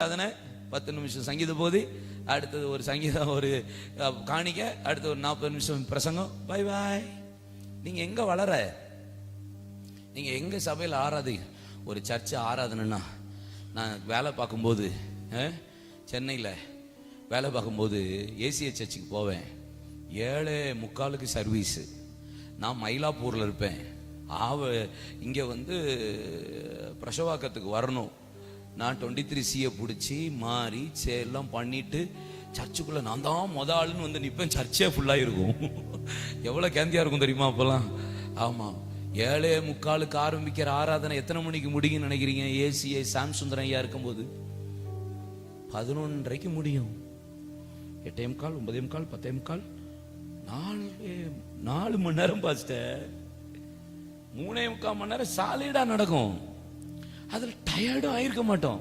அதனை 10 நிமிஷம் சங்கீத போதி, அடுத்தது ஒரு சங்கீதம், ஒரு காணிக்க, அடுத்து ஒரு 40 நிமிஷம் பிரசங்கம். Bye bye. நீங்க எங்க வளர, நீங்க எங்க சபையில் ஆராதிங்க. ஒரு சர்ச்சை ஆராதனைன்னா, நான் வேலை பார்க்கும்போது சென்னையில் வேலை பார்க்கும்போது ஏசிய சர்ச்சுக்கு போவேன். 7:45 சர்வீஸு. நான் மயிலாப்பூரில் இருப்பேன். இங்கே பிரசவாக்கத்துக்கு வரணும். நான் 23C பிடிச்சி மாறி எல்லாம் பண்ணிட்டு சர்ச்சுக்குள்ள நான் தான் ஆளுன்னு நிற்பேன். சர்ச்சே ஃபுல்லாக இருக்கும். எவ்வளோ கேந்தியா இருக்கும் தெரியுமா அப்போல்லாம்? ஆமாம். 7:45 ஆரம்பிக்கிற ஆராதனை எத்தனை மணிக்கு முடியும்னு நினைக்கிறீங்க? ஏசிஐ சாம் சுந்தரம் ஐயா இருக்கும்போது 11:30 முடியும். 8:45, 9:45, 10:45, 4 மணி நேரம் பாஸ்டர். 3.25 மணி நேரம் சாலிடா நடக்கும். அதில் டயர்டும் ஆயிருக்க மாட்டோம்.